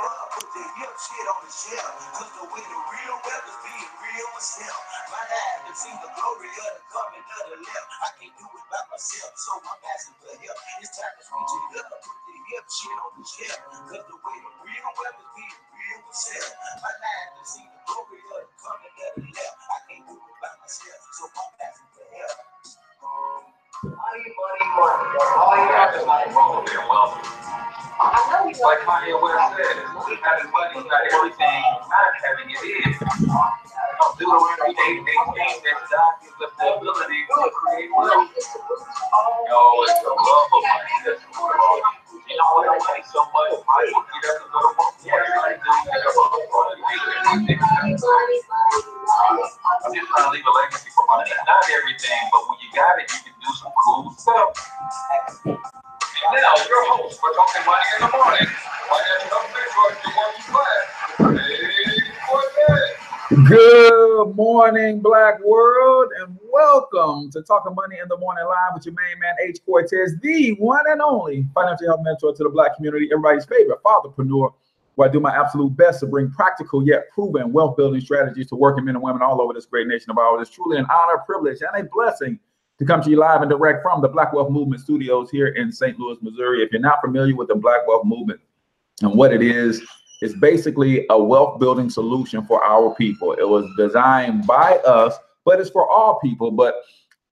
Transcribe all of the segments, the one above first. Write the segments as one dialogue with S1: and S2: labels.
S1: up, put the hip shit on the shelf. Cause the way the real wealth is being real myself. My life to see the glory of the coming of the left. I can't do it by myself, so I'm asking for help. It's time to switch it up, put the hip shit on the shelf. Cause the way the real wealth is being real myself. My life to see the glory of the coming of the left. I can't do it by myself, so I'm asking for help. Money. All you have is money. Like Kanye West said, having money is not everything, not having it is. Deuteronomy 8:18 that God gives us the ability to create wealth. It's the love of money that's going. You know, when money so much, money doesn't go to work. I'm just trying to leave a legacy for money. Not everything, but when you got it, you can do some cool stuff. And now, your host for Talking Money in the Morning, financial mentor, Hcortez.
S2: Good morning, Black world, and welcome to Talking Money in the Morning Live with your main man, Hcortez, the one and only financial health mentor to the Black community, everybody's favorite fatherpreneur, where I do my absolute best to bring practical yet proven wealth building strategies to working men and women all over this great nation of ours. It's truly an honor, privilege, and a blessing to come to you live and direct from the Black Wealth Movement studios here in St. Louis, Missouri. If you're not familiar with the Black Wealth Movement and what it is, it's basically a wealth building solution for our people. It was designed by us, but it's for all people. But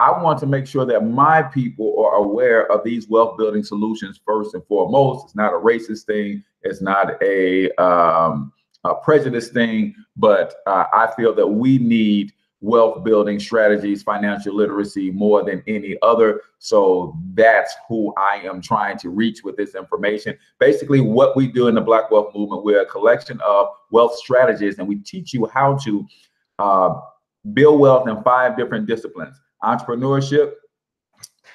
S2: I want to make sure that my people are aware of these wealth building solutions first and foremost. It's not a racist thing. It's not a prejudice thing, but I feel that we need wealth building strategies, financial literacy more than any other. So that's who I am trying to reach with this information. Basically, what we do in the Black Wealth Movement, we're a collection of wealth strategies, and we teach you how to build wealth in 5 different disciplines: entrepreneurship,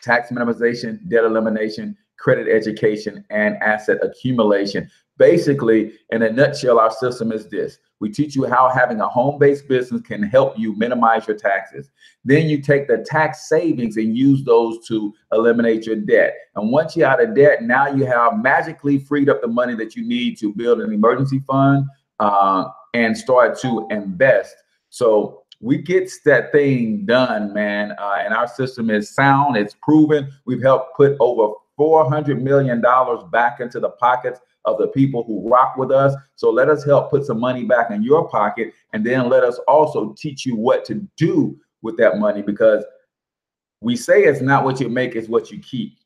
S2: tax minimization, debt elimination, credit education, and asset accumulation. Basically, in a nutshell, our system is this. We teach you how having a home-based business can help you minimize your taxes. Then you take the tax savings and use those to eliminate your debt. And once you're out of debt, now you have magically freed up the money that you need to build an emergency fund and start to invest. So we get that thing done, man. And our system is sound. It's proven. We've helped put over $400 million back into the pockets of the people who rock with us. So let us help put some money back in your pocket, and then let us also teach you what to do with that money, because we say it's not what you make, it's what you keep.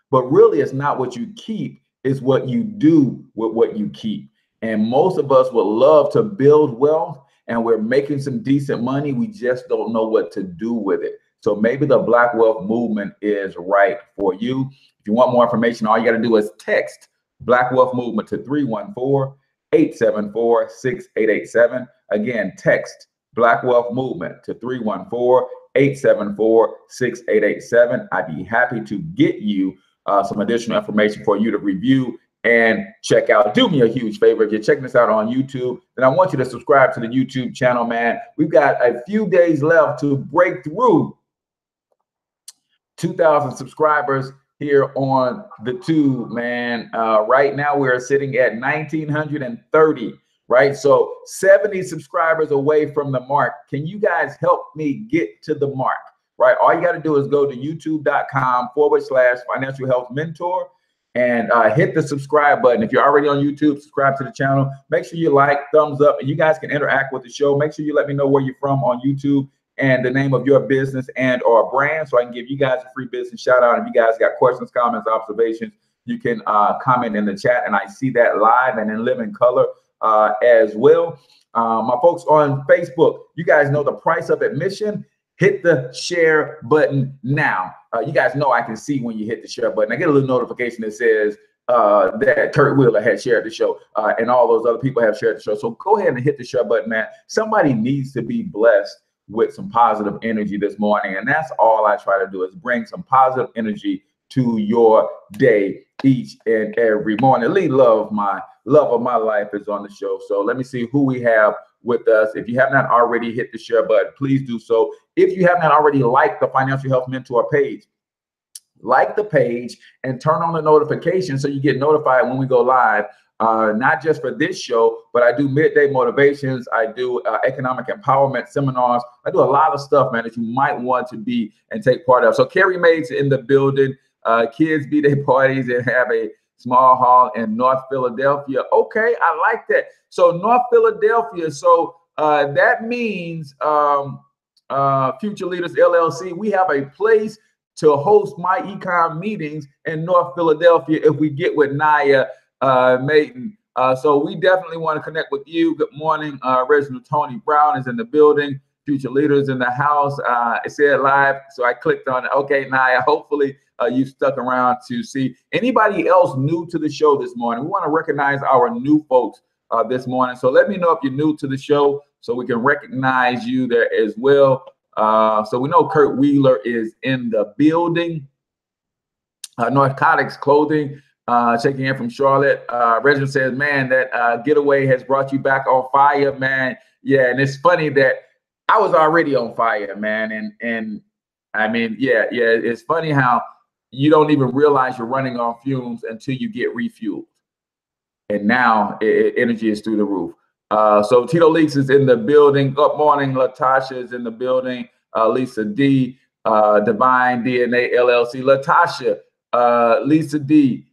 S2: But really, it's not what you keep, it's what you do with what you keep. And most of us would love to build wealth, and we're making some decent money. We just don't know what to do with it. So maybe the Black Wealth Movement is right for you. If you want more information, all you got to do is text Black Wealth Movement to 314-874-6887. Again, text Black Wealth Movement to 314-874-6887. I'd be happy to get you some additional information for you to review and check out. Do me a huge favor. If you're checking this out on YouTube, then I want you to subscribe to the YouTube channel, man. We've got a few days left to break through 2,000 subscribers here on the tube, man. Right now we're sitting at 1,930, right? So 70 subscribers away from the mark. Can you guys help me get to the mark, right? All you got to do is go to youtube.com/financial health mentor and hit the subscribe button. If you're already on YouTube, subscribe to the channel. Make sure you like, thumbs up, and you guys can interact with the show. Make sure you let me know where you're from on YouTube and the name of your business and or brand, so I can give you guys a free business shout out. If you guys got questions, comments, observations, you can comment in the chat, and I see that live and in living color as well. My folks on Facebook, you guys know the price of admission. Hit the share button now. You guys know I can see when you hit the share button. I get a little notification that says that Kurt Wheeler had shared the show and all those other people have shared the show. So go ahead and hit the share button, man. Somebody needs to be blessed with some positive energy this morning. And that's all I try to do, is bring some positive energy to your day each and every morning. Lee Love, my love of my life, is on the show. So let me see who we have with us. If you have not already hit the share button, please do so. If you have not already liked the Financial Health Mentor page, like the page and turn on the notification so you get notified when we go live. not just for this show, but I do midday motivations. I do economic empowerment seminars. I do a lot of stuff, man, that you might want to be and take part of. So Carrie Maid's in the building. Kids B-Day parties and have a small hall in North Philadelphia. Okay, I like that. So North Philadelphia. So that means Future Leaders LLC. We have a place to host my econ meetings in North Philadelphia if we get with Naya Mayton. So we definitely want to connect with you. Good morning. Reginald Tony Brown is in the building. Future Leaders in the house. It said live, so I clicked on it. Okay, Naya, hopefully you stuck around to see anybody else new to the show this morning. We want to recognize our new folks this morning. So let me know if you're new to the show so we can recognize you there as well. So we know Kurt Wheeler is in the building. Narcotics Clothing, checking in from Charlotte. Reginald says, man, that getaway has brought you back on fire, man. Yeah, and it's funny that I was already on fire, man. And I mean, yeah, it's funny how you don't even realize you're running on fumes until you get refueled. And now energy is through the roof. So Tito Leaks is in the building. Good morning. Latasha is in the building. Lisa D, Divine DNA LLC. Latasha, Lisa D,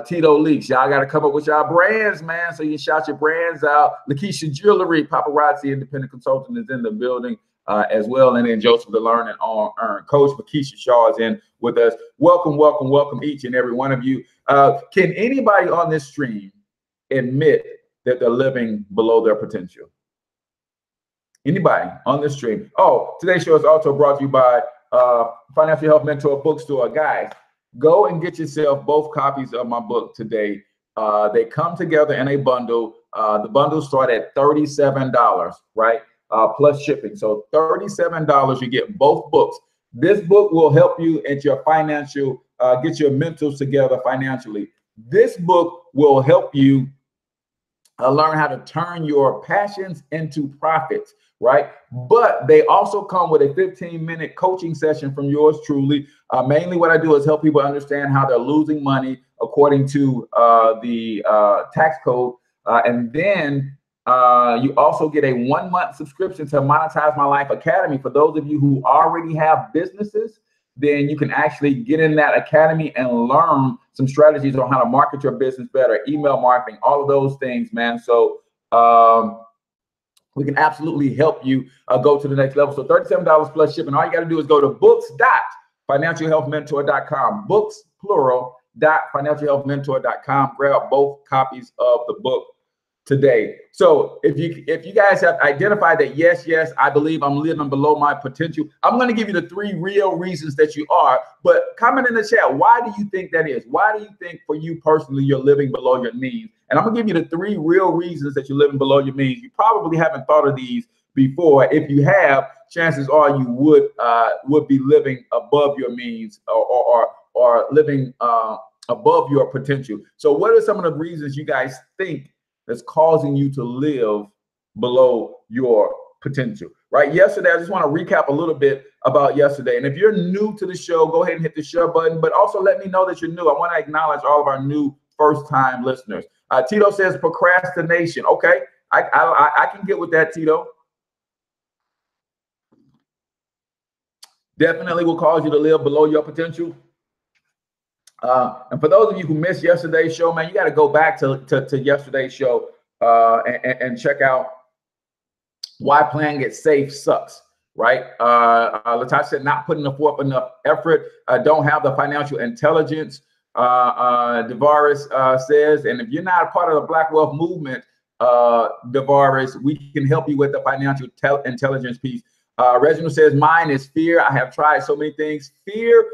S2: Tito Leaks. Y'all got to come up with y'all brands, man. So you shout your brands out. Lakeisha Jewelry, Paparazzi Independent Consultant is in the building as well. And then Joseph the Learn and Earn Coach Makisha Shaw is in with us. Welcome, welcome, welcome each and every one of you. Can anybody on this stream admit that they're living below their potential? Anybody on this stream? Oh, today's show is also brought to you by Financial Health Mentor Bookstore. Guys, go and get yourself both copies of my book today. They come together in a bundle. The bundles start at $37, right? Plus shipping. So $37, you get both books. This book will help you at your financial, get your mentals together financially. This book will help you learn how to turn your passions into profits, right? But they also come with a 15-minute coaching session from yours truly. Mainly what I do is help people understand how they're losing money according to the tax code. And then you also get a 1-month subscription to Monetize My Life Academy. For those of you who already have businesses, then you can actually get in that academy and learn some strategies on how to market your business better, email marketing, all of those things, man. So we can absolutely help you go to the next level. So $37 plus shipping. All you got to do is go to books.financialhealthmentor.com, books, plural, .financialhealthmentor.com. Grab both copies of the book today. So if you guys have identified that, yes, I believe I'm living below my potential, I'm going to give you the 3 real reasons that you are. But comment in the chat, why do you think that is? Why do you think for you personally you're living below your means? And I'm going to give you the 3 real reasons that you're living below your means. You probably haven't thought of these before. If you have, chances are you would be living above your means or living above your potential. So what are some of the reasons you guys think that's causing you to live below your potential, right? Yesterday, I just want to recap a little bit about yesterday. And if you're new to the show, go ahead and hit the share button, but also let me know that you're new. I want to acknowledge all of our new first-time listeners. Tito says procrastination. Okay, I can get with that, Tito. Definitely will cause you to live below your potential. And for those of you who missed yesterday's show, man, you got to go back to yesterday's show and check out why playing it safe sucks, right? Latasha said not putting forth enough effort, don't have the financial intelligence. Devaris says, and if you're not a part of the Black Wealth Movement, Devaris, we can help you with the financial intelligence piece. Reginald says, mine is fear. I have tried so many things. Fear,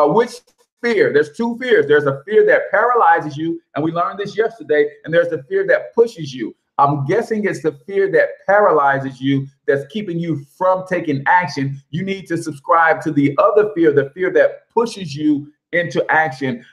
S2: which fear? There's 2 fears. There's a fear that paralyzes you, and we learned this yesterday, and there's the fear that pushes you. I'm guessing it's the fear that paralyzes you that's keeping you from taking action. You need to subscribe to the other fear, the fear that pushes you into action.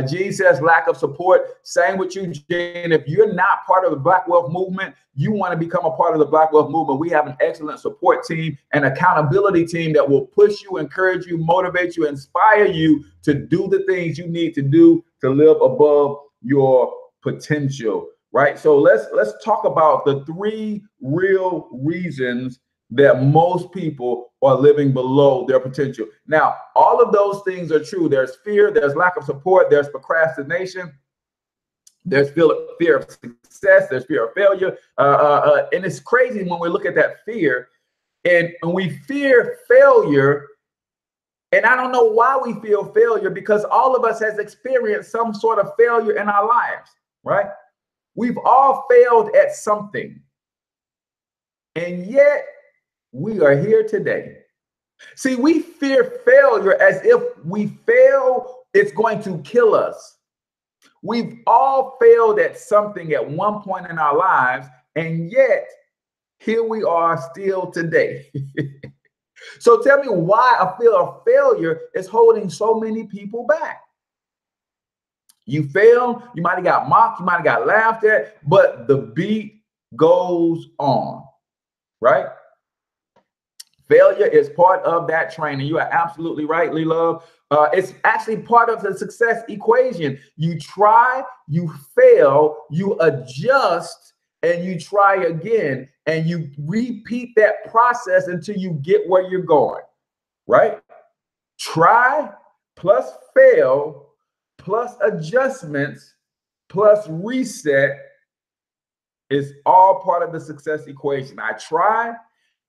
S2: G says lack of support. Same with you, Jane. If you're not part of the Black Wealth Movement, you want to become a part of the Black Wealth Movement. We have an excellent support team and accountability team that will push you, encourage you, motivate you, inspire you to do the things you need to do to live above your potential, right? So let's talk about the 3 real reasons that most people are living below their potential. Now, all of those things are true. There's fear, there's lack of support, there's procrastination, there's fear of success, there's fear of failure. And it's crazy when we look at that fear and we fear failure. And I don't know why we feel failure, because all of us has experienced some sort of failure in our lives, right? We've all failed at something. And yet we are here today. See, we fear failure as if we fail, it's going to kill us. We've all failed at something at one point in our lives, and yet here we are still today. So tell me why a fear of failure is holding so many people back. You failed, you might have got mocked, you might have got laughed at, but the beat goes on, right? Failure is part of that training. You are absolutely right, Lee Love. It's actually part of the success equation. You try, you fail, you adjust, and you try again, and you repeat that process until you get where you're going, right? Try plus fail plus adjustments plus reset is all part of the success equation. I try,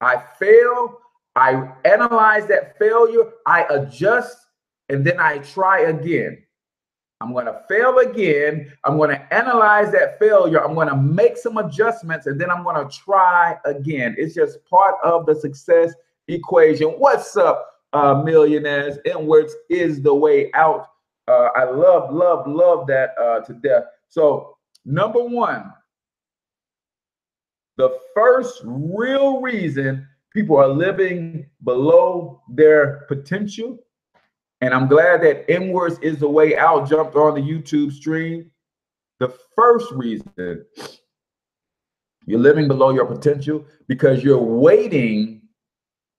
S2: I fail, I analyze that failure, I adjust, and then I try again. I'm going to fail again. I'm going to analyze that failure. I'm going to make some adjustments, and then I'm going to try again. It's just part of the success equation. What's up, millionaires? Inwards is the way out. I love that to death. So number one, the first real reason people are living below their potential, and I'm glad that Inwards is the way out jumped on the YouTube stream. The first reason you're living below your potential because you're waiting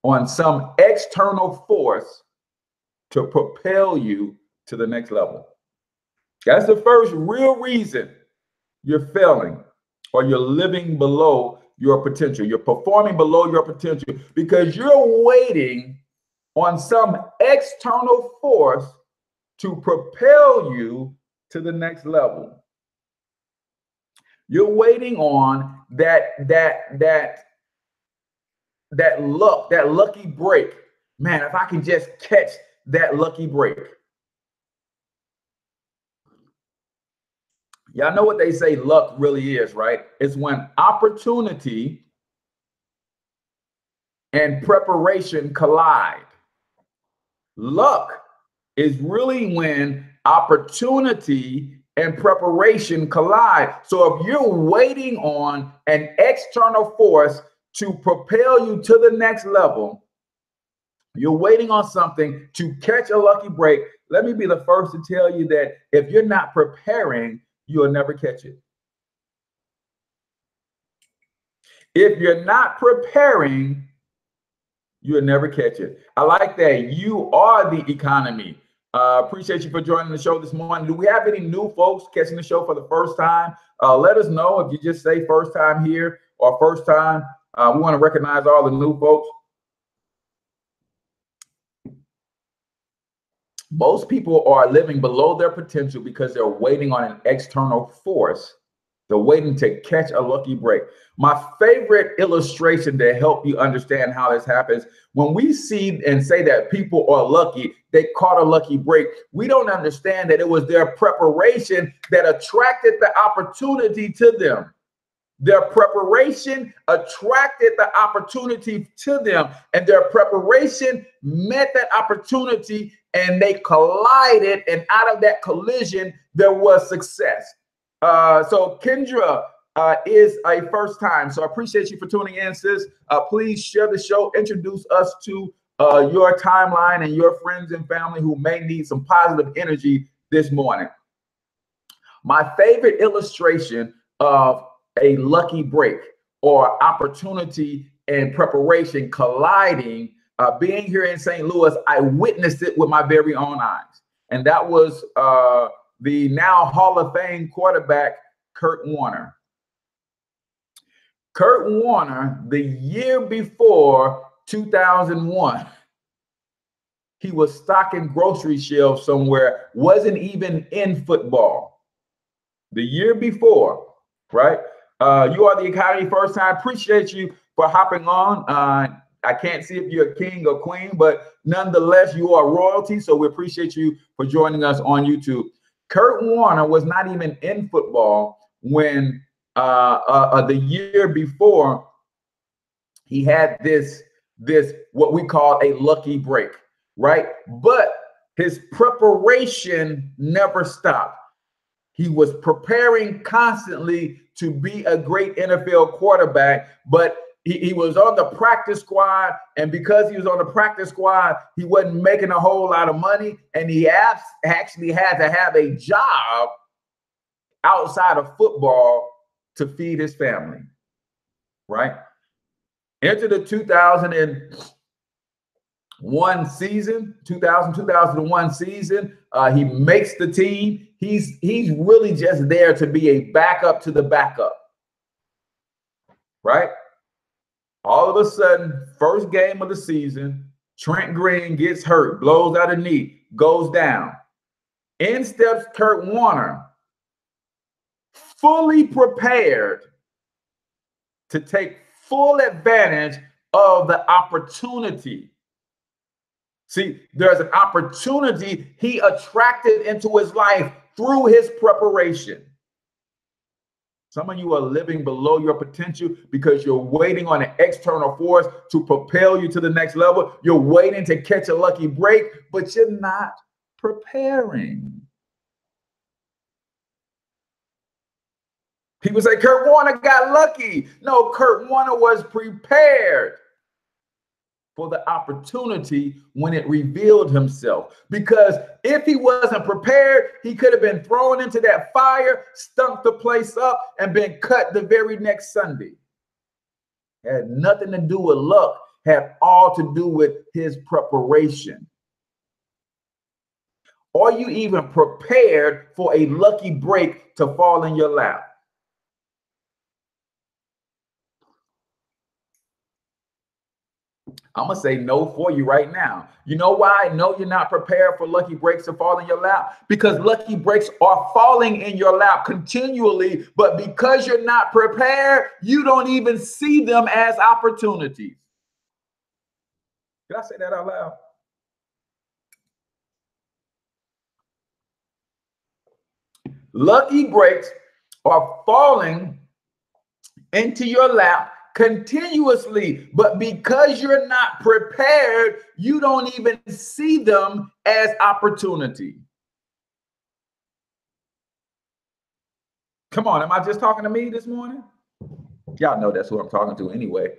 S2: on some external force to propel you to the next level. That's the first real reason you're failing or you're living below your potential. You're performing below your potential because you're waiting on some external force to propel you to the next level. You're waiting on that luck, that lucky break. Man, if I can just catch that lucky break. Y'all know what they say luck really is, right? It's when opportunity and preparation collide. Luck is really when opportunity and preparation collide. So if you're waiting on an external force to propel you to the next level, you're waiting on something to catch a lucky break. Let me be the first to tell you that if you're not preparing, you'll never catch it. If you're not preparing, you'll never catch it. I like that. You are the economy. Appreciate you for joining the show this morning. Do we have any new folks catching the show for the first time? Let us know if you just say first time here or first time. We want to recognize all the new folks. Most people are living below their potential because they're waiting on an external force. They're waiting to catch a lucky break. My favorite illustration to help you understand how this happens, when we see and say that people are lucky, they caught a lucky break, we don't understand that it was their preparation that attracted the opportunity to them. Their preparation attracted the opportunity to them, and their preparation met that opportunity, and they collided, and out of that collision, there was success. So Kendra is a first time. So I appreciate you for tuning in, sis. Please share the show. Introduce us to your timeline and your friends and family who may need some positive energy this morning. My favorite illustration of a lucky break or opportunity and preparation colliding, being here in St. Louis, I witnessed it with my very own eyes. And that was the now Hall of Fame quarterback Kurt Warner. Kurt Warner, the year before 2001, he was stocking grocery shelves somewhere, wasn't even in football. The year before, right? You are the Academy first time. Appreciate you for hopping on. I can't see if you're a king or queen, but nonetheless, you are royalty. So we appreciate you for joining us on YouTube. Kurt Warner was not even in football when the year before he had this what we call a lucky break, right? But his preparation never stopped. He was preparing constantly to be a great NFL quarterback, but he was on the practice squad, and because he was on the practice squad, he wasn't making a whole lot of money, and he actually had to have a job outside of football to feed his family, right? Into the 2001 season, 2001 season, he makes the team. He's really just there to be a backup to the backup, right? All of a sudden, first game of the season, Trent Green gets hurt, blows out a knee, goes down. In steps Kurt Warner, fully prepared to take full advantage of the opportunity. See, there's an opportunity he attracted into his life through his preparation. Some of you are living below your potential because you're waiting on an external force to propel you to the next level. You're waiting to catch a lucky break, but you're not preparing. People say Kurt Warner got lucky. No, Kurt Warner was prepared for the opportunity when it revealed himself. Because if he wasn't prepared, he could have been thrown into that fire, stunk the place up, and been cut the very next Sunday. It had nothing to do with luck, had all to do with his preparation. Are you even prepared for a lucky break to fall in your lap? I'm going to say no for you right now. You know why I know you're not prepared for lucky breaks to fall in your lap? Because lucky breaks are falling in your lap continually, but because you're not prepared, you don't even see them as opportunities. Did I say that out loud? Lucky breaks are falling into your lap continuously, but because you're not prepared, you don't even see them as opportunity. Come on, am I just talking to me this morning? Y'all know that's who I'm talking to anyway.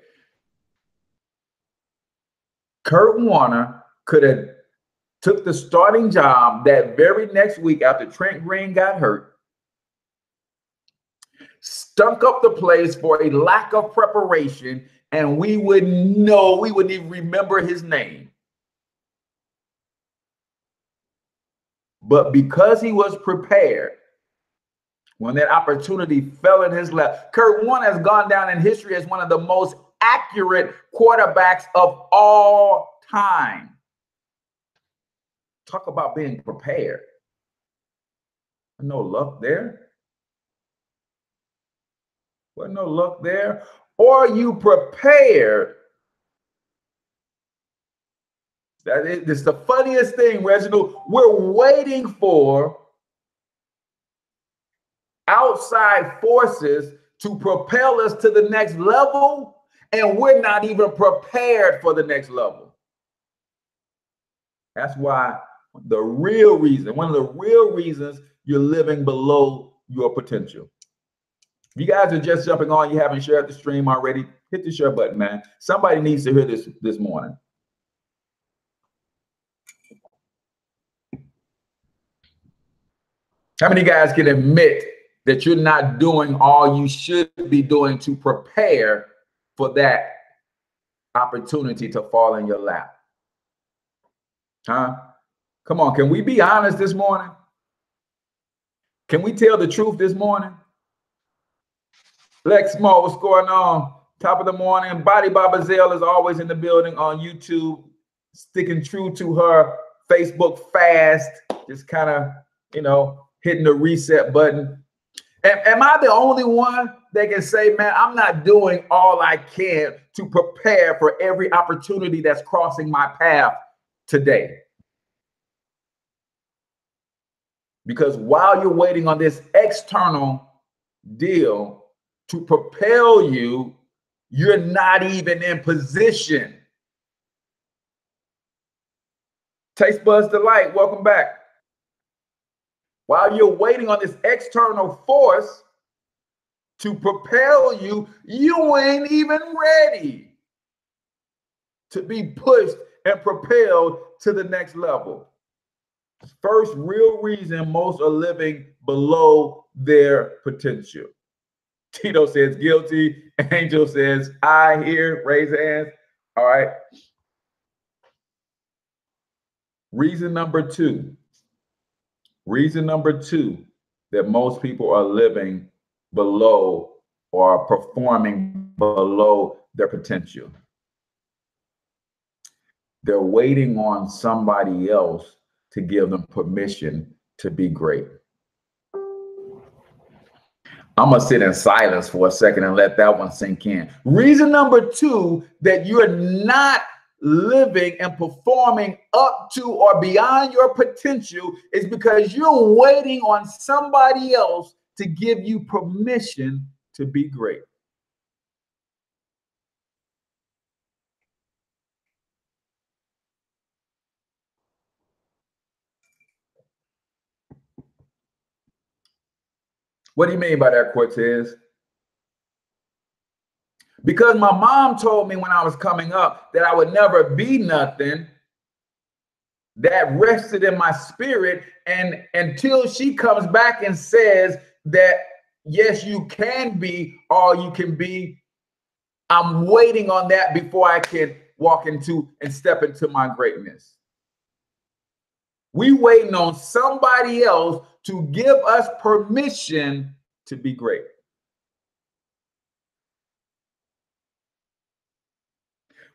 S2: Kurt Warner could have took the starting job that very next week after Trent Green got hurt, stunk up the place for a lack of preparation, and we wouldn't know, we wouldn't even remember his name. But because he was prepared, when that opportunity fell in his lap, Kurt Warner has gone down in history as one of the most accurate quarterbacks of all time. Talk about being prepared. No luck there. Well, no luck there. Are you prepared? It's the funniest thing, Reginald. We're waiting for outside forces to propel us to the next level, and we're not even prepared for the next level. That's why the real reason, one of the real reasons you're living below your potential. If you guys are just jumping on, you haven't shared the stream already, hit the share button, man. Somebody needs to hear this morning. How many guys can admit that you're not doing all you should be doing to prepare for that opportunity to fall in your lap? Huh? Come on, can we be honest this morning? Can we tell the truth this morning? Lexmo, what's going on? Top of the morning. Body Baba Zell is always in the building on YouTube, sticking true to her Facebook fast, just kind of, hitting the reset button. Am I the only one that can say, man, I'm not doing all I can to prepare for every opportunity that's crossing my path today? Because while you're waiting on this external deal to propel you, you're not even in position. Taste Buds Delight, welcome back. While you're waiting on this external force to propel you, you ain't even ready to be pushed and propelled to the next level. First real reason most are living below their potential. Tito says guilty. Angel says I hear. Raise hands. All right. Reason number two that most people are living below or performing below their potential. They're waiting on somebody else to give them permission to be great. I'm going to sit in silence for a second and let that one sink in. Reason number two that you're not living and performing up to or beyond your potential is because you're waiting on somebody else to give you permission to be great. What do you mean by that, Cortez? Because my mom told me when I was coming up that I would never be nothing, that rested in my spirit. And until she comes back and says that, yes, you can be all you can be, I'm waiting on that before I can walk into and step into my greatness. We waiting on somebody else to give us permission to be great.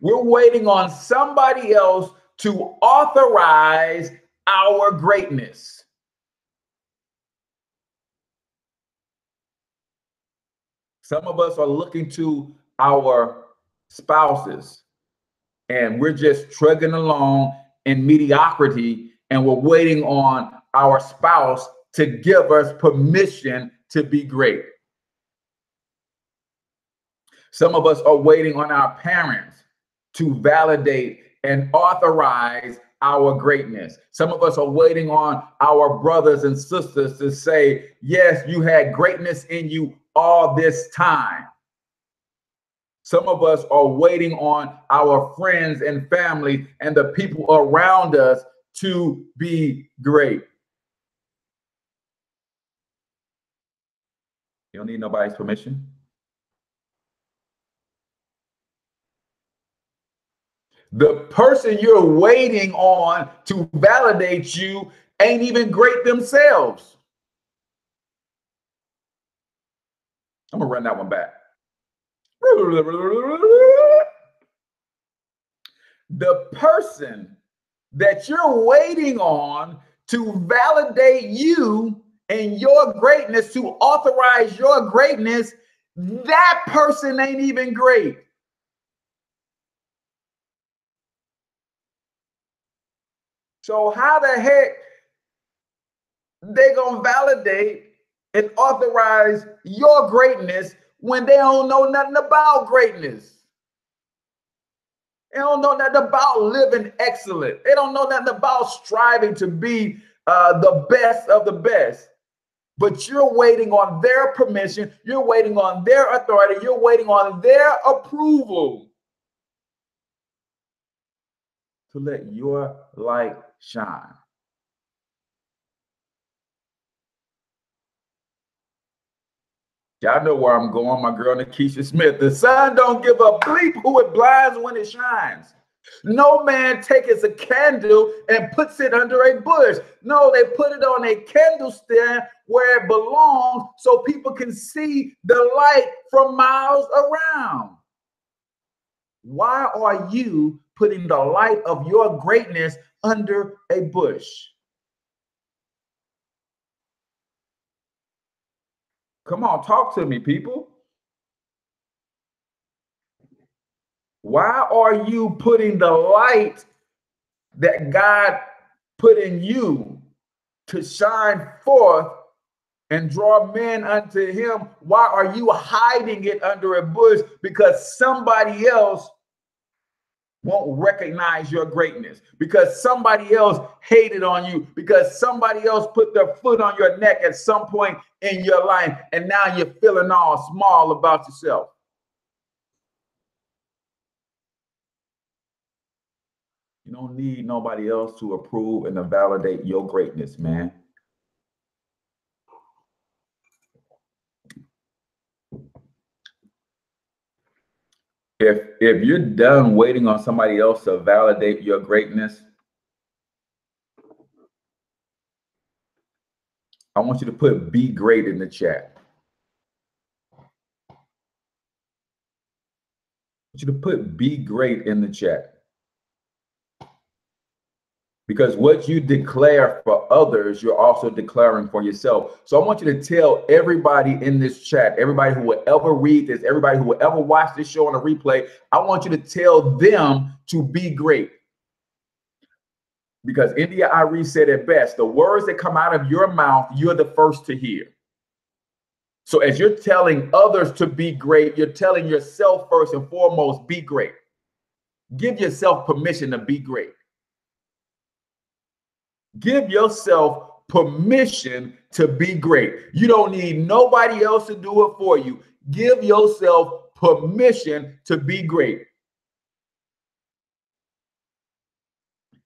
S2: We're waiting on somebody else to authorize our greatness. Some of us are looking to our spouses and we're just trudging along in mediocrity and we're waiting on our spouse to give us permission to be great. Some of us are waiting on our parents to validate and authorize our greatness. Some of us are waiting on our brothers and sisters to say, yes, you had greatness in you all this time. Some of us are waiting on our friends and family and the people around us to be great. You don't need nobody's permission. The person you're waiting on to validate you ain't even great themselves. I'm gonna run that one back. The person that you're waiting on to validate you and your greatness, to authorize your greatness, that person ain't even great. So how the heck they gonna validate and authorize your greatness when they don't know nothing about greatness? They don't know nothing about living excellent. They don't know nothing about striving to be the best of the best. But you're waiting on their permission. You're waiting on their authority. You're waiting on their approval to let your light shine. Y'all know where I'm going, my girl Nikisha Smith. The sun don't give a bleep who it blinds when it shines. No man taketh a candle and puts it under a bush. No, they put it on a candlestand where it belongs so people can see the light from miles around. Why are you putting the light of your greatness under a bush? Come on, talk to me, people. Why are you putting the light that God put in you to shine forth and draw men unto him? Why are you hiding it under a bush? Because somebody else won't recognize your greatness, because somebody else hated on you, because somebody else put their foot on your neck at some point in your life, and now you're feeling all small about yourself. You don't need nobody else to approve and to validate your greatness, man. If you're done waiting on somebody else to validate your greatness, I want you to put "be great" in the chat. I want you to put "be great" in the chat. Because what you declare for others, you're also declaring for yourself. So I want you to tell everybody in this chat, everybody who will ever read this, everybody who will ever watch this show on a replay, I want you to tell them to be great. Because India Arie said it best, the words that come out of your mouth, you're the first to hear. So as you're telling others to be great, you're telling yourself first and foremost, be great. Give yourself permission to be great. Give yourself permission to be great. You don't need nobody else to do it for you. Give yourself permission to be great.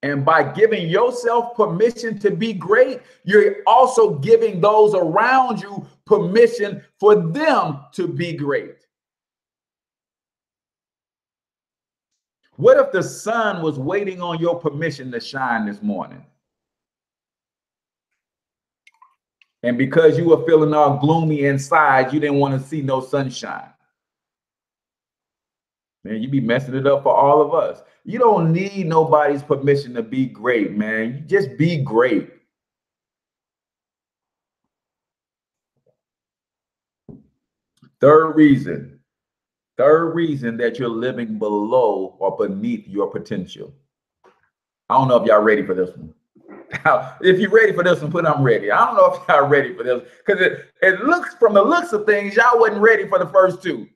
S2: And by giving yourself permission to be great, you're also giving those around you permission for them to be great. What if the sun was waiting on your permission to shine this morning? And because you were feeling all gloomy inside, you didn't want to see no sunshine. Man, you be messing it up for all of us. You don't need nobody's permission to be great, man. You just be great. Third reason that you're living below or beneath your potential. I don't know if y'all ready for this one. If you're ready for this one, put I'm ready. I don't know if y'all ready for this, because it looks, from the looks of things, y'all wasn't ready for the first two.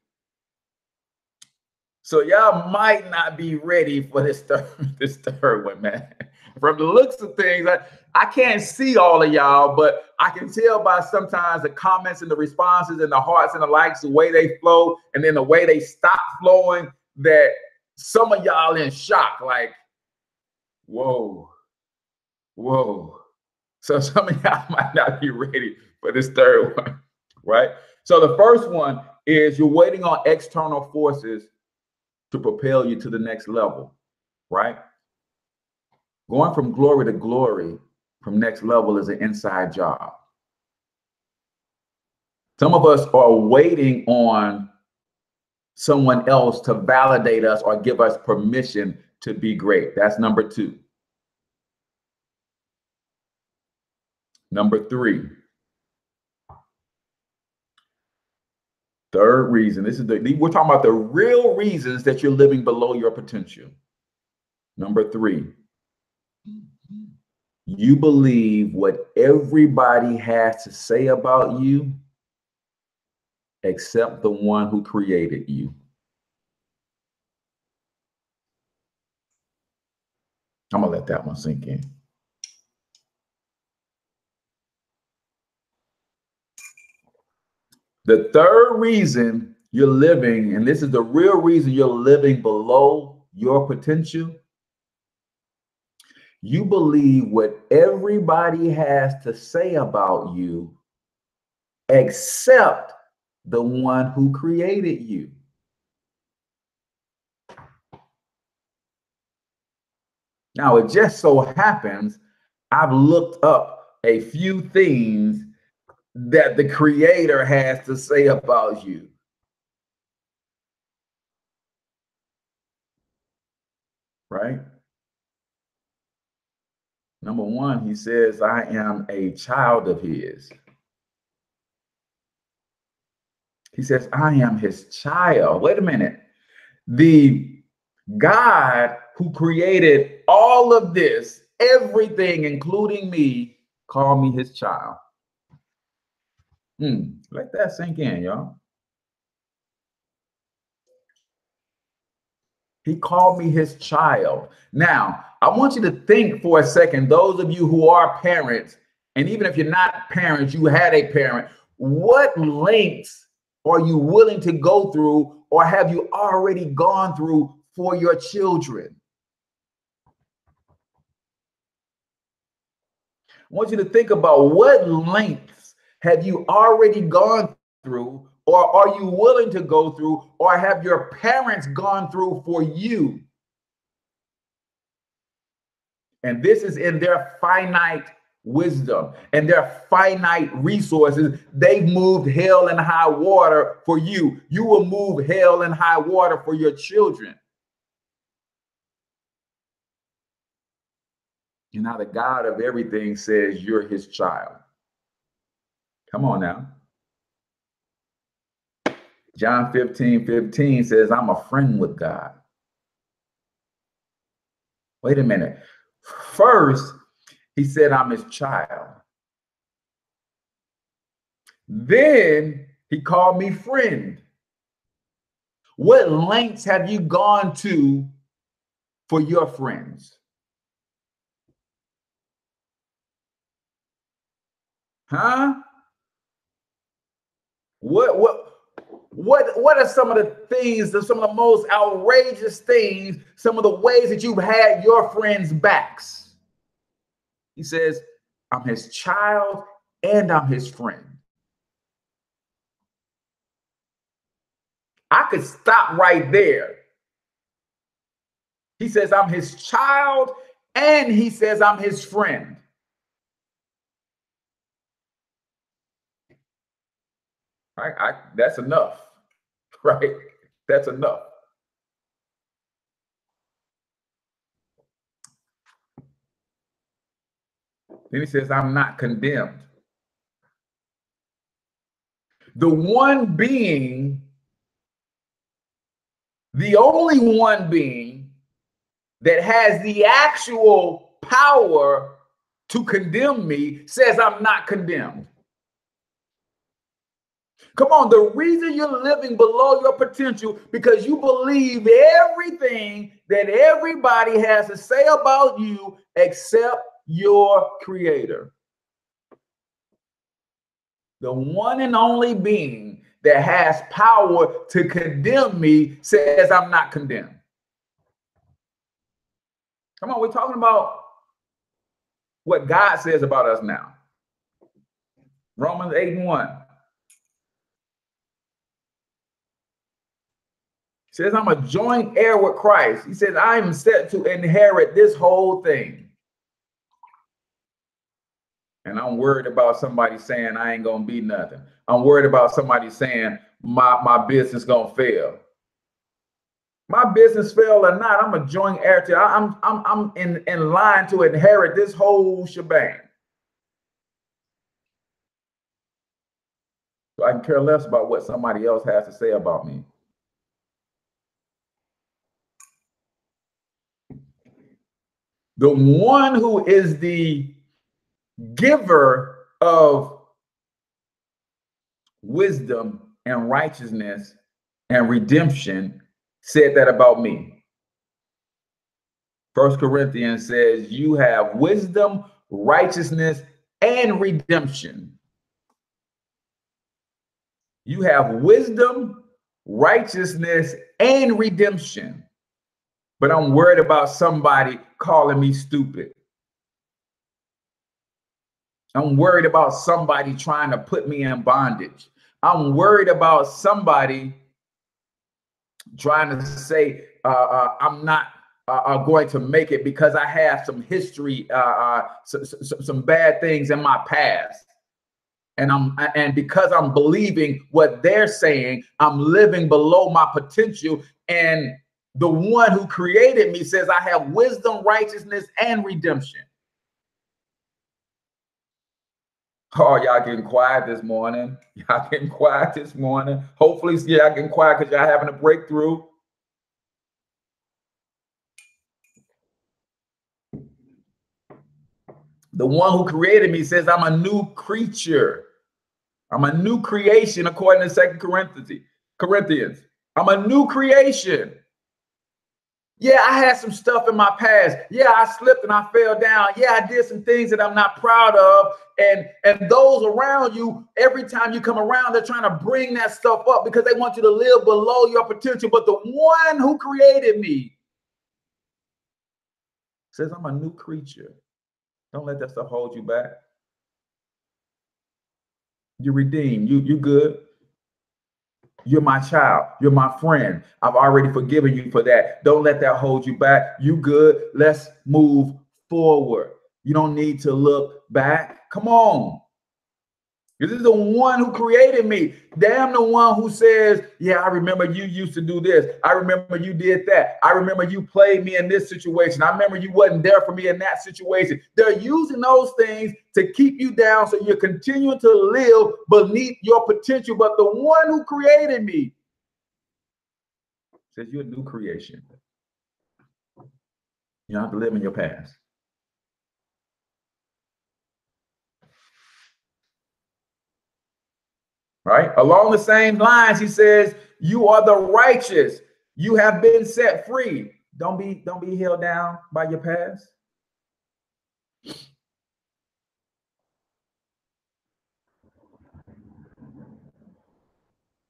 S2: So y'all might not be ready for this third one, man. From the looks of things, I can't see all of y'all, but I can tell by sometimes the comments and the responses and the hearts and the likes, the way they flow, and then the way they stop flowing, that some of y'all in shock, like, whoa. So some of y'all might not be ready for this third one, right? So the first one is you're waiting on external forces to propel you to the next level, right? Going from glory to glory, from next level, is an inside job. Some of us are waiting on someone else to validate us or give us permission to be great. That's number two. Number three. Third reason, we're talking about the real reasons that you're living below your potential. Number three, you believe what everybody has to say about you except the one who created you. I'm gonna let that one sink in. The third reason you're living, and this is the real reason you're living below your potential, you believe what everybody has to say about you except the one who created you. Now, it just so happens I've looked up a few things that the Creator has to say about you. Right? Number one, he says, I am a child of his. He says, I am his child. Wait a minute. The God who created all of this, everything, including me, called me his child. Let that sink in, y'all. He called me his child. Now, I want you to think for a second, those of you who are parents, and even if you're not parents, you had a parent, what lengths are you willing to go through, or have you already gone through for your children? I want you to think about what lengths have you already gone through, or are you willing to go through, or have your parents gone through for you? And this is in their finite wisdom and their finite resources. They've moved hell and high water for you. You will move hell and high water for your children. And now the God of everything says you're his child. Come on now. John 15:15 says, I'm a friend with God. Wait a minute. First, he said, I'm his child. Then he called me friend. What lengths have you gone to for your friends? Huh? What are some of the things, some of the most outrageous things, some of the ways that you've had your friends' backs? He says, I'm his child and I'm his friend. I could stop right there. He says, I'm his child and he says, I'm his friend. Right? That's enough, right? That's enough. Then he says, I'm not condemned. The one being, the only one being that has the actual power to condemn me says I'm not condemned. Come on, the reason you're living below your potential because you believe everything that everybody has to say about you except your creator. The one and only being that has power to condemn me says I'm not condemned. Come on, we're talking about what God says about us now. Romans 8:1. Says, I'm a joint heir with Christ. He says, I am set to inherit this whole thing. And I'm worried about somebody saying I ain't gonna be nothing. I'm worried about somebody saying my business gonna fail. My business fail or not, I'm a joint heir to. I'm in line to inherit this whole shebang. So I can care less about what somebody else has to say about me. The one who is the giver of wisdom and righteousness and redemption said that about me. 1 Corinthians says you have wisdom, righteousness, and redemption. You have wisdom, righteousness, and redemption. But I'm worried about somebody calling me stupid. I'm worried about somebody trying to put me in bondage. I'm worried about somebody trying to say I'm not are going to make it because I have some history, some bad things in my past. And because I'm believing what they're saying, I'm living below my potential. And the one who created me says I have wisdom, righteousness, and redemption. Oh, y'all getting quiet this morning. Y'all getting quiet this morning. Hopefully, y'all getting quiet because y'all having a breakthrough. The one who created me says I'm a new creature. I'm a new creation according to 2 Corinthians. I'm a new creation. Yeah, I had some stuff in my past. Yeah, I slipped and I fell down. Yeah, I did some things that I'm not proud of. And those around you, every time you come around, they're trying to bring that stuff up because they want you to live below your potential. But the one who created me says I'm a new creature. Don't let that stuff hold you back. You're redeemed. You good. You're my child. You're my friend. I've already forgiven you for that. Don't let that hold you back. You good. Let's move forward. You don't need to look back. Come on. This is the one who created me. Damn the one who says, yeah, I remember you used to do this. I remember you did that. I remember you played me in this situation. I remember you wasn't there for me in that situation. They're using those things to keep you down so you're continuing to live beneath your potential. But the one who created me says you're a new creation. You don't have to live in your past. Right? Along the same lines, he says, you are the righteous. You have been set free. Don't be held down by your past.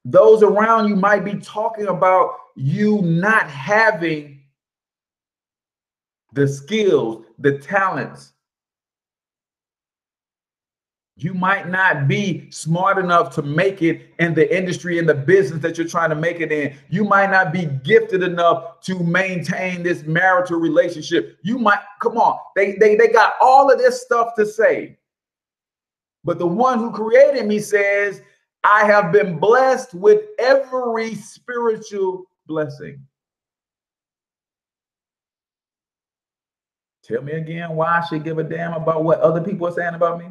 S2: Those around you might be talking about you not having the skills, the talents. You might not be smart enough to make it in the industry, in the business that you're trying to make it in. You might not be gifted enough to maintain this marital relationship. You might, come on, they got all of this stuff to say. But the one who created me says, I have been blessed with every spiritual blessing. Tell me again why I should give a damn about what other people are saying about me.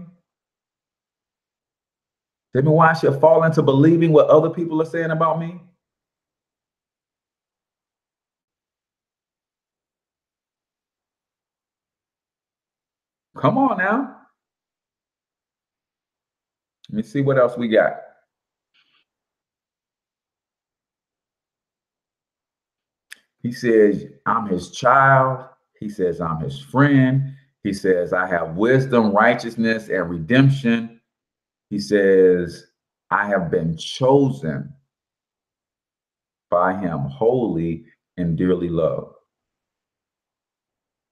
S2: Tell me why I should fall into believing what other people are saying about me. Come on now. Let me see what else we got. He says, I'm his child. He says, I'm his friend. He says, I have wisdom, righteousness, and redemption. He says, I have been chosen by him, holy and dearly loved.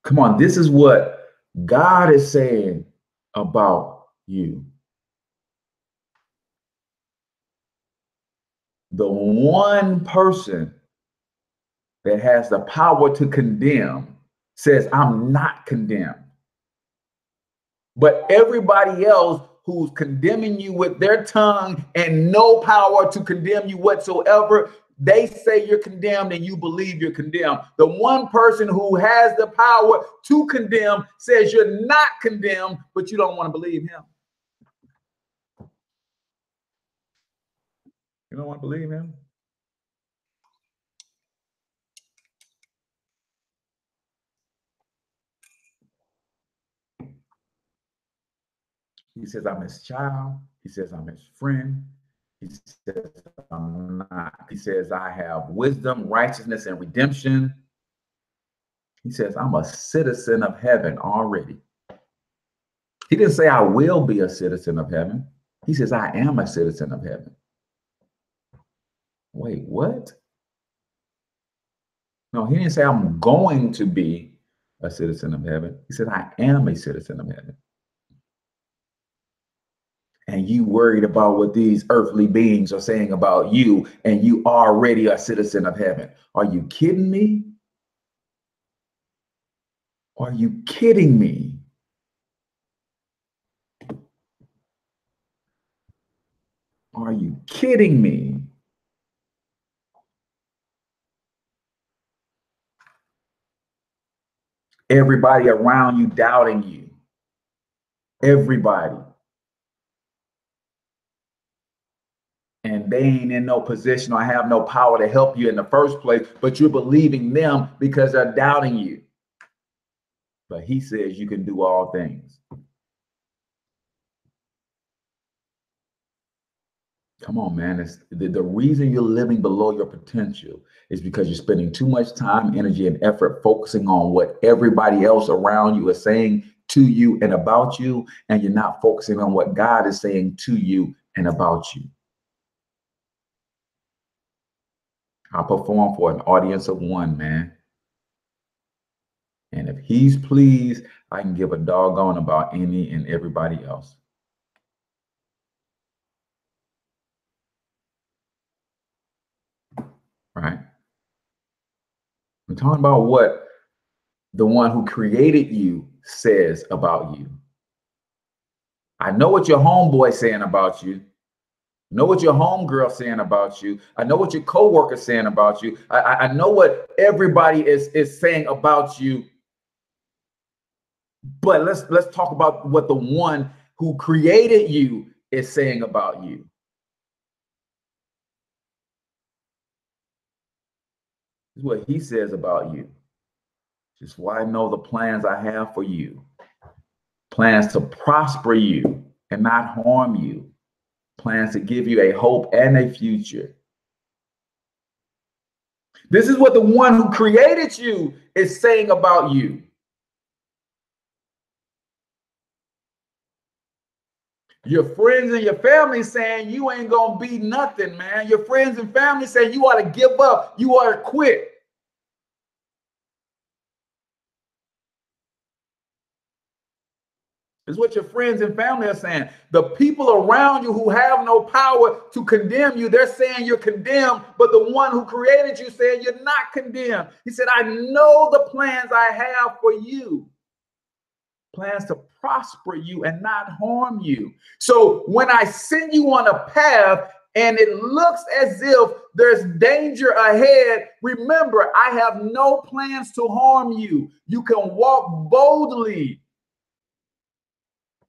S2: Come on, this is what God is saying about you. The one person that has the power to condemn says, I'm not condemned. But everybody else who's condemning you with their tongue and no power to condemn you whatsoever, they say you're condemned and you believe you're condemned. The one person who has the power to condemn says you're not condemned, but you don't want to believe him. You don't want to believe him? He says, I'm his child. He says, I'm his friend. He says, I'm not. He says, I have wisdom, righteousness, and redemption. He says, I'm a citizen of heaven already. He didn't say I will be a citizen of heaven. He says, I am a citizen of heaven. Wait, what? No, he didn't say I'm going to be a citizen of heaven. He said, I am a citizen of heaven. And you worried about what these earthly beings are saying about you, and you already a citizen of heaven. Are you kidding me? Are you kidding me? Are you kidding me? Everybody around you doubting you. Everybody. And they ain't in no position or have no power to help you in the first place, but you're believing them because they're doubting you. But he says you can do all things. Come on, man. It's the reason you're living below your potential is because you're spending too much time, energy, and effort focusing on what everybody else around you is saying to you and about you, and you're not focusing on what God is saying to you and about you. I perform for an audience of one, man. And if he's pleased, I can give a doggone about any and everybody else. Right? I'm talking about what the one who created you says about you. I know what your homeboy's saying about you. I know what your homegirl's saying about you. I know what your coworker's saying about you. I know what everybody is saying about you. But let's talk about what the one who created you is saying about you. This is what he says about you. Just why I know the plans I have for you. Plans to prosper you and not harm you. Plans to give you a hope and a future. This is what the one who created you is saying about you. Your friends and your family saying you ain't gonna be nothing, man. Your friends and family saying you ought to give up, you ought to quit. Is what your friends and family are saying. The people around you who have no power to condemn you, they're saying you're condemned, but the one who created you saying you're not condemned. He said, I know the plans I have for you. Plans to prosper you and not harm you. So when I send you on a path and it looks as if there's danger ahead, remember, I have no plans to harm you. You can walk boldly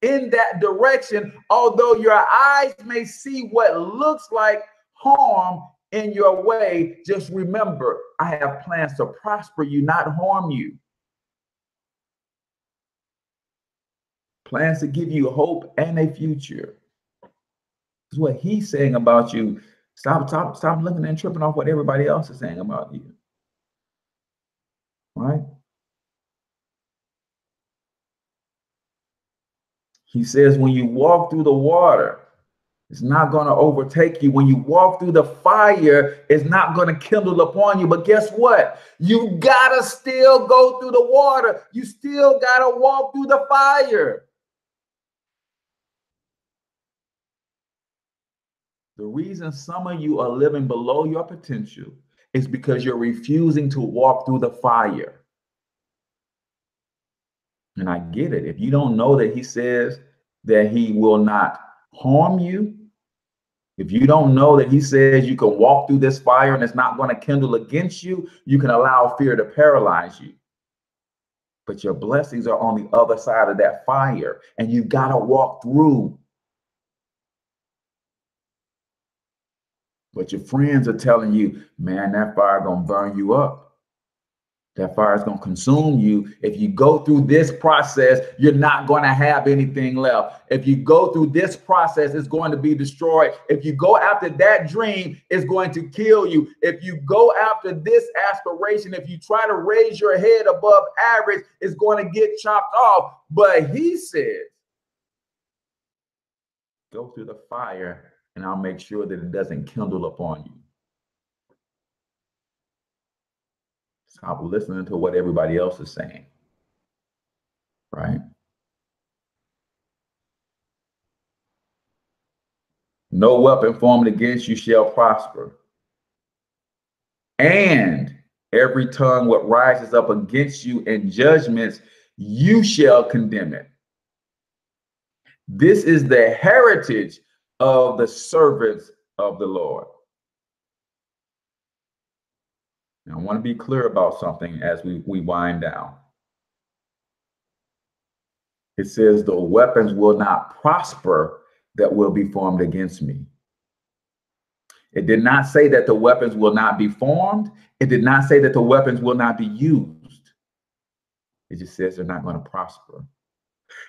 S2: in that direction, although your eyes may see what looks like harm in your way. Just remember, I have plans to prosper you, not harm you. Plans to give you hope and a future. This is what he's saying about you. Stop looking and tripping off what everybody else is saying about you. Right? He says, when you walk through the water, it's not going to overtake you. When you walk through the fire, it's not going to kindle upon you. But guess what? You got to still go through the water. You still got to walk through the fire. The reason some of you are living below your potential is because you're refusing to walk through the fire. And I get it. If you don't know that he says that he will not harm you, if you don't know that he says you can walk through this fire and it's not going to kindle against you, you can allow fear to paralyze you. But your blessings are on the other side of that fire, and you got to walk through. But your friends are telling you, man, that fire going to burn you up. That fire is going to consume you. If you go through this process, you're not going to have anything left. If you go through this process, it's going to be destroyed. If you go after that dream, it's going to kill you. If you go after this aspiration, if you try to raise your head above average, it's going to get chopped off. But he says, go through the fire and I'll make sure that it doesn't kindle upon you. Stop listening to what everybody else is saying. Right? No weapon formed against you shall prosper. And every tongue what rises up against you in judgments, you shall condemn it. This is the heritage of the servants of the Lord. Now, I want to be clear about something as we wind down. It says the weapons will not prosper that will be formed against me. It did not say that the weapons will not be formed. It did not say that the weapons will not be used. It just says they're not going to prosper.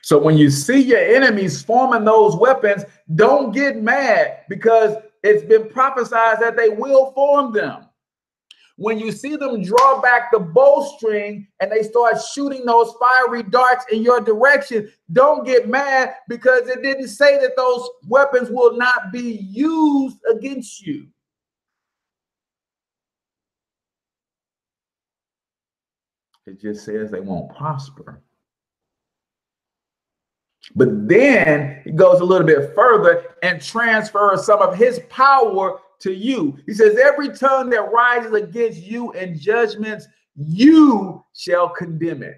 S2: So when you see your enemies forming those weapons, don't get mad because it's been prophesied that they will form them. When you see them draw back the bowstring and they start shooting those fiery darts in your direction, don't get mad because it didn't say that those weapons will not be used against you. It just says they won't prosper. But then he goes a little bit further and transfers some of his power to you. He says, every tongue that rises against you in judgments, you shall condemn it.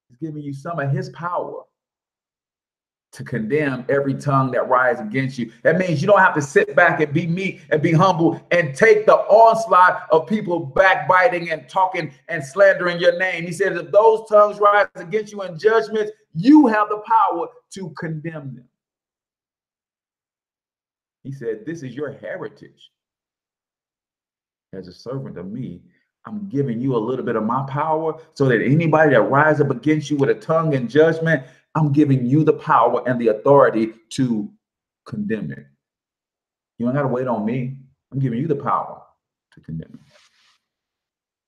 S2: He's giving you some of his power to condemn every tongue that rises against you. That means you don't have to sit back and be meek and be humble and take the onslaught of people backbiting and talking and slandering your name. He says, if those tongues rise against you in judgments, you have the power to condemn them. He said, this is your heritage. As a servant of me, I'm giving you a little bit of my power so that anybody that rises up against you with a tongue in judgment, I'm giving you the power and the authority to condemn it. You don't got to wait on me. I'm giving you the power to condemn it.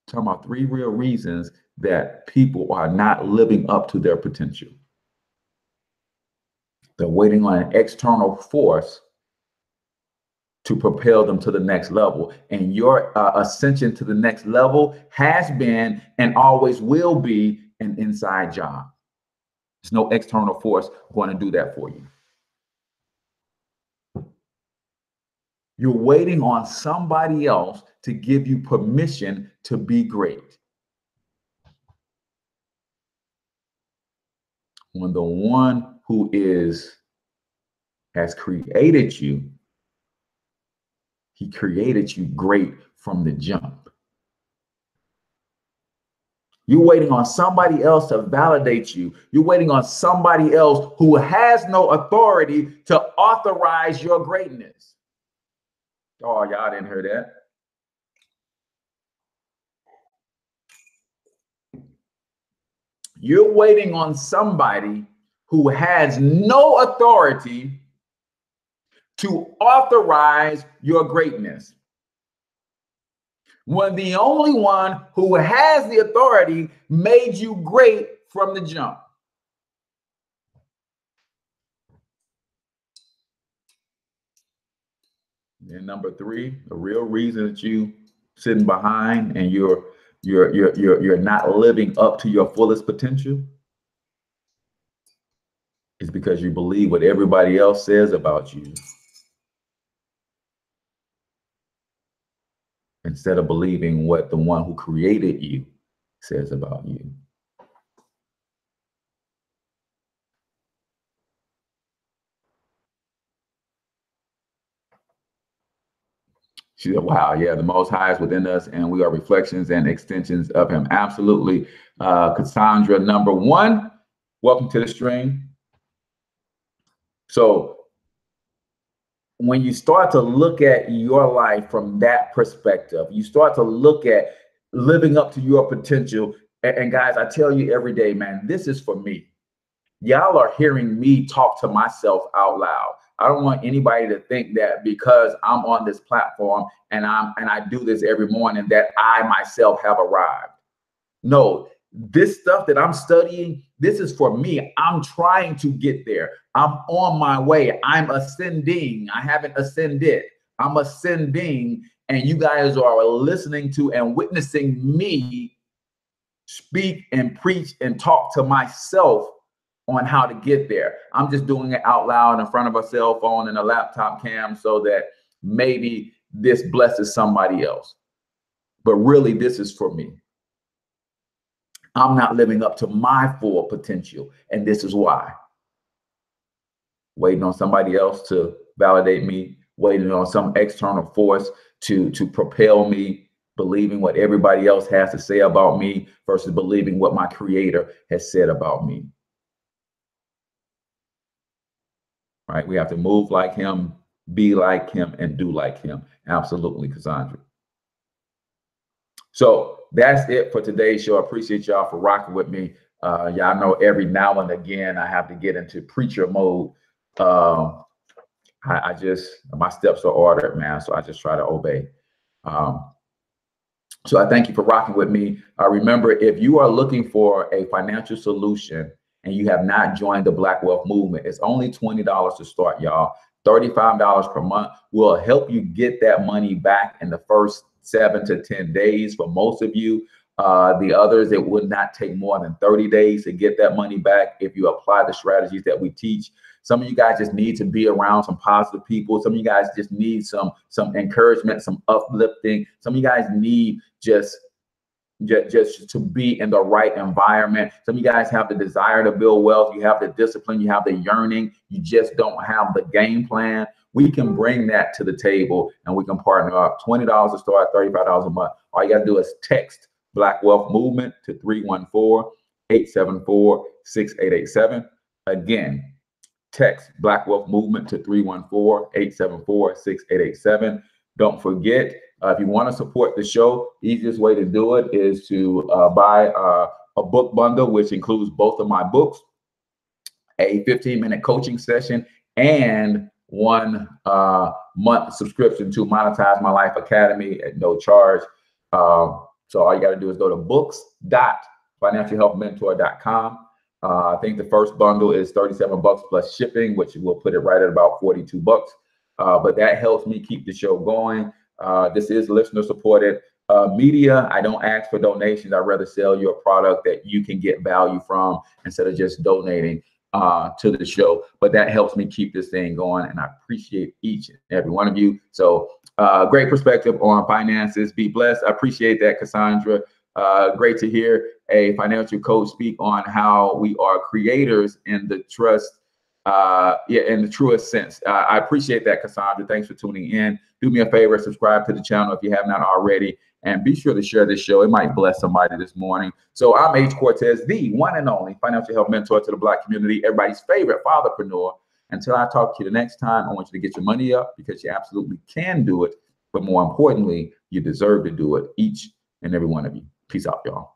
S2: Talking about 3 real reasons that people are not living up to their potential. They're waiting on an external force to propel them to the next level. And your ascension to the next level has been and always will be an inside job. There's no external force going to do that for you. You're waiting on somebody else to give you permission to be great. When the one who has created you, he created you great from the jump. You're waiting on somebody else to validate you. You're waiting on somebody else who has no authority to authorize your greatness. Oh, y'all didn't hear that. You're waiting on somebody who has no authority to authorize your greatness, when the only one who has the authority made you great from the jump. And number 3, the real reason that you sitting behind and you're not living up to your fullest potential is because you believe what everybody else says about you instead of believing what the one who created you says about you. She said, wow, yeah, the Most High is within us and we are reflections and extensions of him. Absolutely. Cassandra, number 1, welcome to the stream. So when you start to look at your life from that perspective, you start to look at living up to your potential. And guys, I tell you every day, man, this is for me. Y'all are hearing me talk to myself out loud. I don't want anybody to think that because I'm on this platform and I do this every morning that I myself have arrived. No, this stuff that I'm studying, this is for me. I'm trying to get there. I'm on my way. I'm ascending. I haven't ascended. I'm ascending, and you guys are listening to and witnessing me speak and preach and talk to myself on how to get there. I'm just doing it out loud in front of a cell phone and a laptop cam so that maybe this blesses somebody else. But really, this is for me. I'm not living up to my full potential. And this is why. Waiting on somebody else to validate me, waiting on some external force to propel me, believing what everybody else has to say about me versus believing what my creator has said about me. Right? We have to move like him, be like him, and do like him. Absolutely, Cassandra. So that's it for today's show. I appreciate y'all for rocking with me. Y'all know every now and again I have to get into preacher mode. I just, my steps are ordered, man. So I just try to obey. So I thank you for rocking with me. Remember, if you are looking for a financial solution and you have not joined the Black Wealth Movement, it's only $20 to start, y'all. $35 per month will help you get that money back in the first 7 to 10 days for most of you. The others, it would not take more than 30 days to get that money back if you apply the strategies that we teach. Some of you guys just need to be around some positive people. Some of you guys just need some encouragement, some uplifting. Some of you guys need just to be in the right environment. Some of you guys have the desire to build wealth. You have the discipline. You have the yearning. You just don't have the game plan. We can bring that to the table and we can partner up. $20 to start, $35 a month. All you got to do is text Black Wealth Movement to 314-874-6887. Again, text Black Wealth Movement to 314-874-6887. Don't forget, if you want to support the show, easiest way to do it is to buy a book bundle, which includes both of my books, a 15-minute coaching session, and 1 month subscription to Monetize My Life Academy at no charge. So all you got to do is go to books.financialhealthmentor.com. I think the first bundle is $37 plus shipping, which will put it right at about $42. But that helps me keep the show going. This is listener supported media. I don't ask for donations. I'd rather sell you a product that you can get value from instead of just donating to the show. But that helps me keep this thing going, and I appreciate each and every one of you. So great perspective on finances. Be blessed. I appreciate that, Cassandra. Great to hear a financial coach speak on how we are creators in the in the truest sense. I appreciate that, Cassandra. Thanks for tuning in. Do me a favor, subscribe to the channel if you have not already, and be sure to share this show. It might bless somebody this morning. So I'm Hcortez, the one and only financial health mentor to the Black community, everybody's favorite fatherpreneur. Until I talk to you the next time, I want you to get your money up because you absolutely can do it. But more importantly, you deserve to do it, each and every one of you. Peace out, y'all.